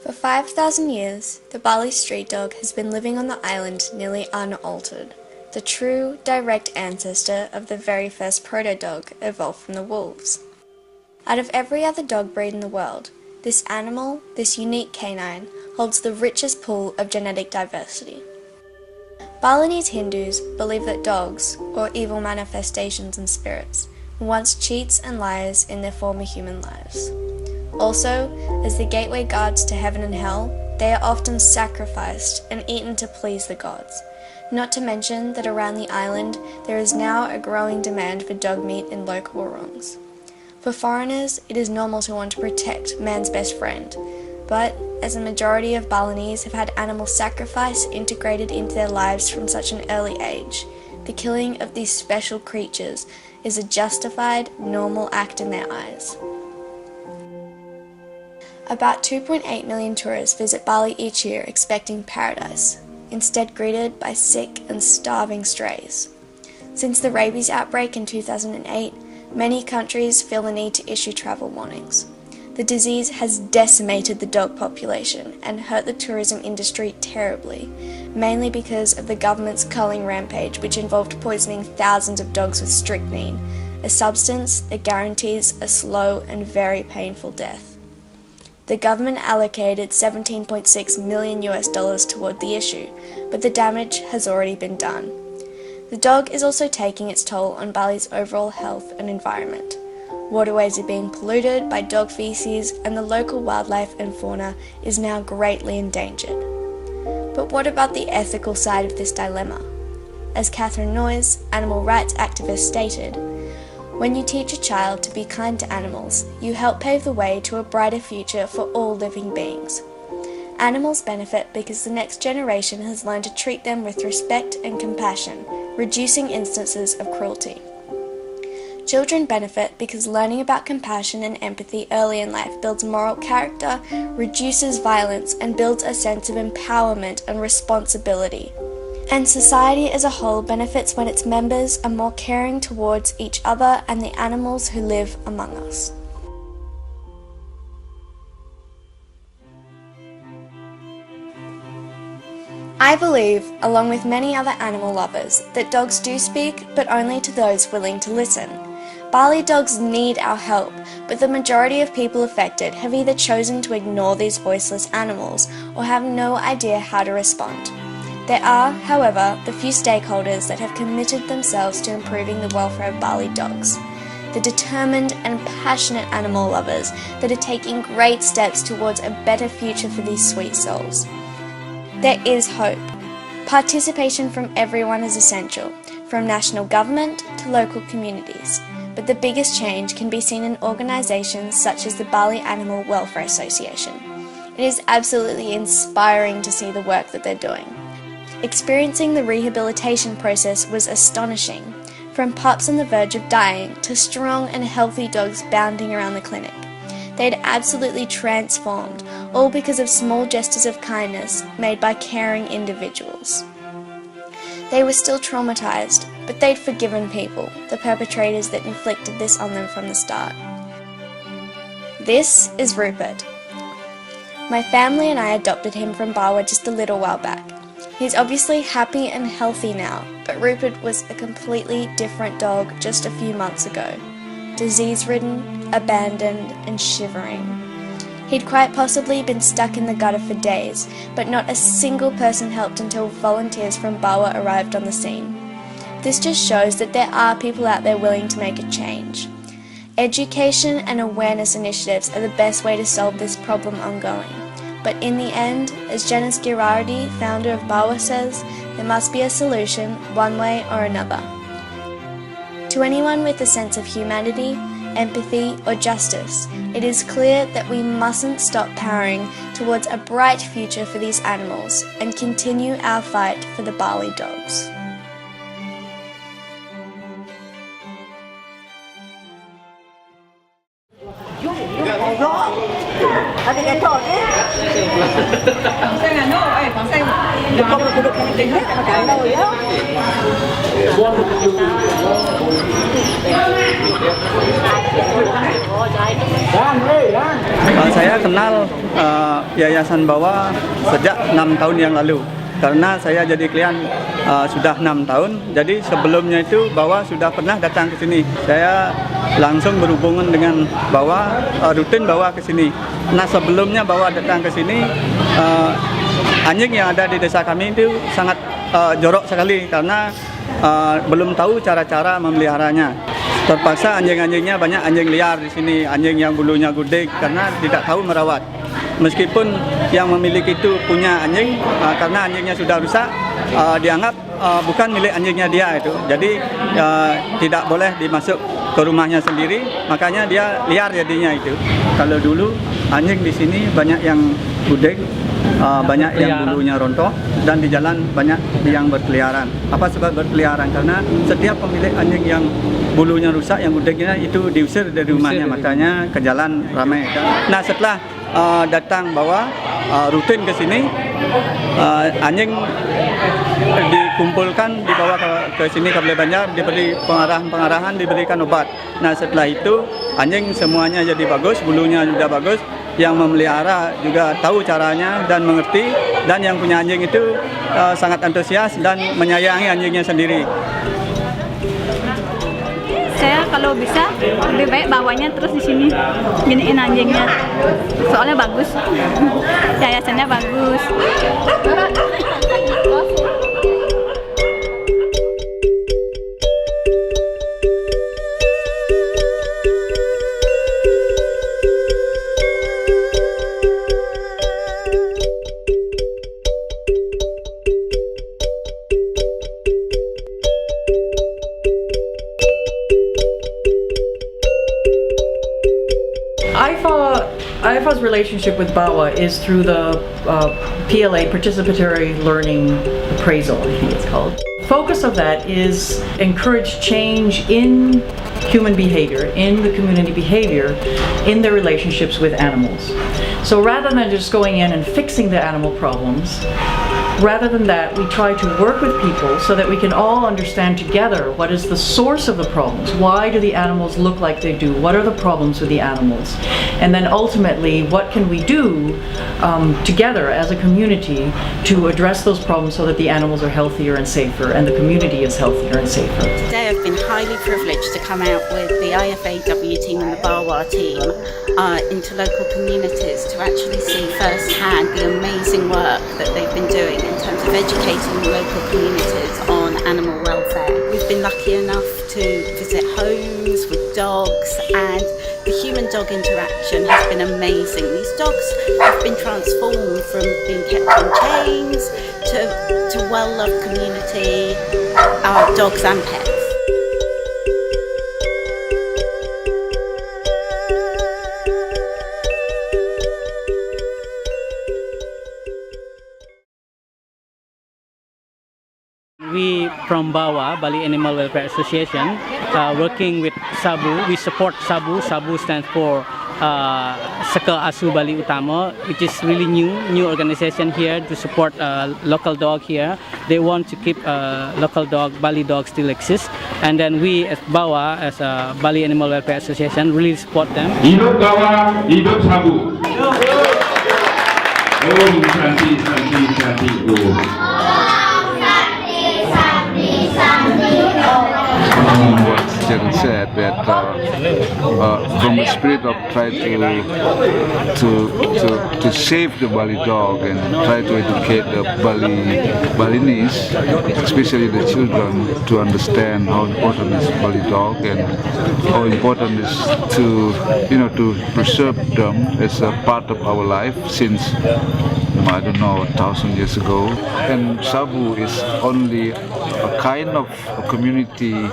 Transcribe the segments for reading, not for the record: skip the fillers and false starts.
For 5,000 years, the Bali street dog has been living on the island nearly unaltered, the true, direct ancestor of the very first proto-dog evolved from the wolves. Out of every other dog breed in the world, this animal, this unique canine, holds the richest pool of genetic diversity. Balinese Hindus believe that dogs, or evil manifestations and spirits, were once cheats and liars in their former human lives. Also, as the gateway guards to heaven and hell, they are often sacrificed and eaten to please the gods. Not to mention that around the island there is now a growing demand for dog meat in local wrongs. For foreigners, it is normal to want to protect man's best friend, but as a majority of Balinese have had animal sacrifice integrated into their lives from such an early age, the killing of these special creatures is a justified, normal act in their eyes. About 2.8 million tourists visit Bali each year expecting paradise, instead greeted by sick and starving strays. Since the rabies outbreak in 2008, many countries feel the need to issue travel warnings. The disease has decimated the dog population and hurt the tourism industry terribly, mainly because of the government's culling rampage, which involved poisoning thousands of dogs with strychnine, a substance that guarantees a slow and very painful death. The government allocated $17.6 million toward the issue, but the damage has already been done. The dog is also taking its toll on Bali's overall health and environment. Waterways are being polluted by dog feces, and the local wildlife and fauna is now greatly endangered. But what about the ethical side of this dilemma? As Catherine Noyes, animal rights activist, stated, "When you teach a child to be kind to animals, you help pave the way to a brighter future for all living beings. Animals benefit because the next generation has learned to treat them with respect and compassion, reducing instances of cruelty. Children benefit because learning about compassion and empathy early in life builds moral character, reduces violence, and builds a sense of empowerment and responsibility. And society as a whole benefits when its members are more caring towards each other and the animals who live among us." I believe, along with many other animal lovers, that dogs do speak, but only to those willing to listen. Bali dogs need our help, but the majority of people affected have either chosen to ignore these voiceless animals or have no idea how to respond. There are, however, the few stakeholders that have committed themselves to improving the welfare of Bali dogs. The determined and passionate animal lovers that are taking great steps towards a better future for these sweet souls. There is hope. Participation from everyone is essential, from national government to local communities. But the biggest change can be seen in organisations such as the Bali Animal Welfare Association. It is absolutely inspiring to see the work that they're doing. Experiencing the rehabilitation process was astonishing, from pups on the verge of dying to strong and healthy dogs bounding around the clinic. They had absolutely transformed, all because of small gestures of kindness made by caring individuals. They were still traumatized, but they'd forgiven people, the perpetrators that inflicted this on them from the start. This is Rupert. My family and I adopted him from BAWA just a little while back. He's obviously happy and healthy now, but Rupert was a completely different dog just a few months ago. Disease-ridden, abandoned, and shivering. He'd quite possibly been stuck in the gutter for days, but not a single person helped until volunteers from BAWA arrived on the scene. This just shows that there are people out there willing to make a change. Education and awareness initiatives are the best way to solve this problem ongoing. But in the end, as Janice Girardi, founder of BAWA, says, there must be a solution, one way or another. To anyone with a sense of humanity, empathy, or justice, it is clear that we mustn't stop powering towards a bright future for these animals and continue our fight for the Bali dogs. Saya kenal Yayasan BAWA sejak 6 tahun yang lalu. Karena saya jadi klien sudah 6 tahun, jadi sebelumnya itu BAWA sudah pernah datang ke sini. Saya langsung berhubungan dengan BAWA, rutin BAWA ke sini. Nah sebelumnya BAWA datang ke sini, anjing yang ada di desa kami itu sangat jorok sekali karena belum tahu cara-cara memeliharanya. Terpaksa anjing-anjingnya banyak anjing liar di sini, anjing yang bulunya gudeg karena tidak tahu merawat. Meskipun yang memiliki itu punya anjing, karena anjingnya sudah rusak, dianggap bukan milik anjingnya dia itu. Jadi tidak boleh dimasuk ke rumahnya sendiri, makanya dia liar jadinya itu. Kalau dulu anjing di sini banyak yang gudeg, banyak yang bulunya rontok, dan di jalan banyak yang berkeliaran. Apa sebab berkeliaran? Karena setiap pemilik anjing yang bulunya rusak, yang gudegnya itu diusir dari rumahnya, makanya ke jalan ramai. Nah setelah datang BAWA rutin ke sini, anjing dikumpulkan, dibawa ke sini ke Balai Banjar, diberi pengarahan, diberikan obat. Nah setelah itu anjing semuanya jadi bagus, bulunya sudah bagus, yang memelihara juga tahu caranya dan mengerti, dan yang punya anjing itu sangat antusias dan menyayangi anjingnya sendiri. Saya kalau bisa lebih baik bawanya terus di sini, giniin anjingnya, soalnya bagus, yayasannya bagus. IFA's relationship with BAWA is through the PLA, Participatory Learning Appraisal, I think it's called. Focus of that is encourage change in human behavior, in the community behavior, in their relationships with animals. So rather than just going in and fixing the animal problems, rather than that, we try to work with people so that we can all understand together what is the source of the problems. Why do the animals look like they do? What are the problems with the animals? And then ultimately, what can we do together as a community to address those problems so that the animals are healthier and safer and the community is healthier and safer? Today I've been highly privileged to come out with the IFAW team and the BAWA team into local communities to actually see firsthand the amazing work that they've been doing in terms of educating local communities on animal welfare. We've been lucky enough to visit homes with dogs, and the human-dog interaction has been amazing. These dogs have been transformed from being kept in chains to well-loved community dogs and pets. We from BAWA, Bali Animal Welfare Association, working with SABU. We support SABU. SABU stands for Seka Asu Bali Utama, which is really new organization here to support local dog here. They want to keep local dog, Bali dog still exist. And then we as BAWA, as a Bali Animal Welfare Association, really support them. Hidup BAWA, hidup SABU. Om Santi Santi Santi Om. What Sharon said, that from the spirit of try to save the Bali dog and try to educate the Balinese, especially the children, to understand how important is Bali dog and how important is to preserve them as a part of our life since I don't know 1,000 years ago. And Sabu is only a kind of a community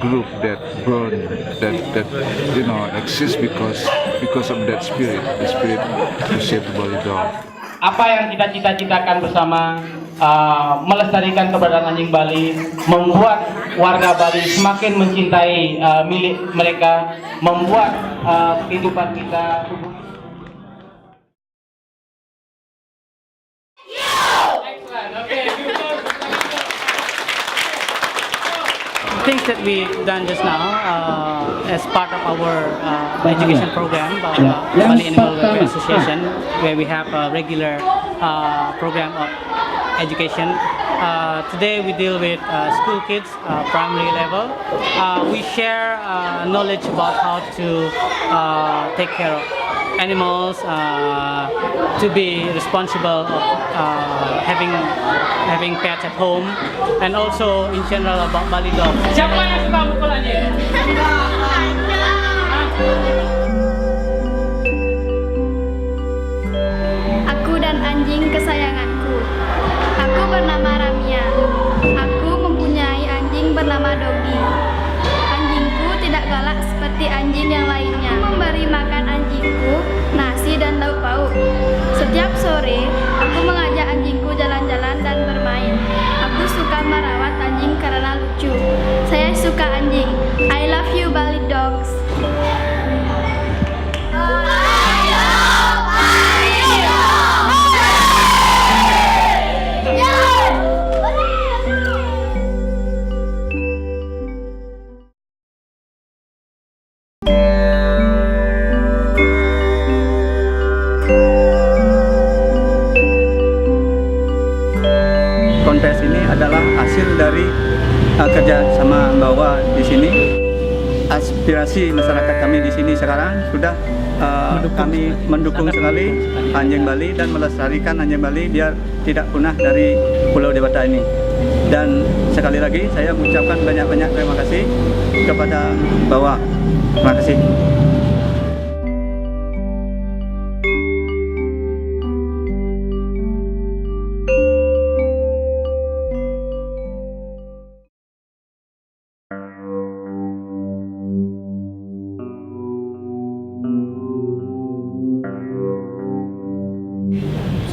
group that exists because of that spirit, the spirit to save the Bali dog. Apa yang kita cita-citakan bersama, melestarikan keberadaan anjing Bali, membuat warga Bali semakin mencintai milik mereka, membuat kehidupan kita things that we've done just now as part of our education program, Bali Animal Welfare Association, where we have a regular program of education. Today we deal with school kids, primary level. We share knowledge about how to take care of animals, to be responsible of having pets at home, and also in general about Bali dogs. Siapa yang suka mukul anjing? Aku dan anjing kesayanganku. Aku bernama Ramia. Aku mempunyai anjing bernama Dogi. Anjingku tidak galak seperti anjing yang lainnya. Aku memberi makan anjingku nasi dan lauk pauk. Setiap sore, aku mengajak anjingku jalan-jalan dan bermain. Aku suka merawat anjing karena lucu. Saya suka anjing. I love you, Bali dogs. Kontes ini adalah hasil dari kerja sama BAWA di sini. Aspirasi masyarakat kami di sini sekarang sudah kami mendukung sekali anjing Bali dan melestarikan anjing Bali biar tidak punah dari Pulau Dewata ini. Dan sekali lagi saya mengucapkan banyak-banyak terima kasih kepada BAWA. Terima kasih.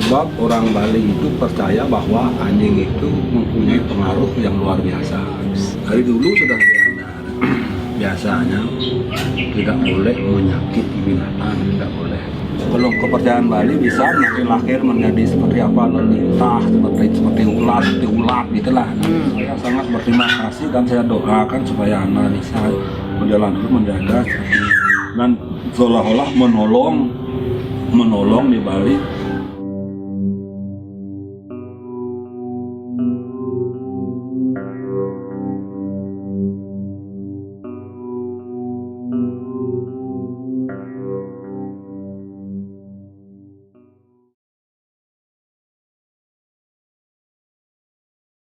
Sebab orang Bali itu percaya bahwa anjing itu mempunyai pengaruh yang luar biasa. Dari dulu sudah diandalkan. Biasanya tidak boleh menyakiti binatang, tidak boleh. Sebelum kepercayaan Bali bisa makin lahir menjadi seperti apa, lelintah, seperti ulat gitulah. Saya sangat berterima kasih dan saya doakan supaya anak bisa berjalan terus menjaga dan seolah-olah menolong di Bali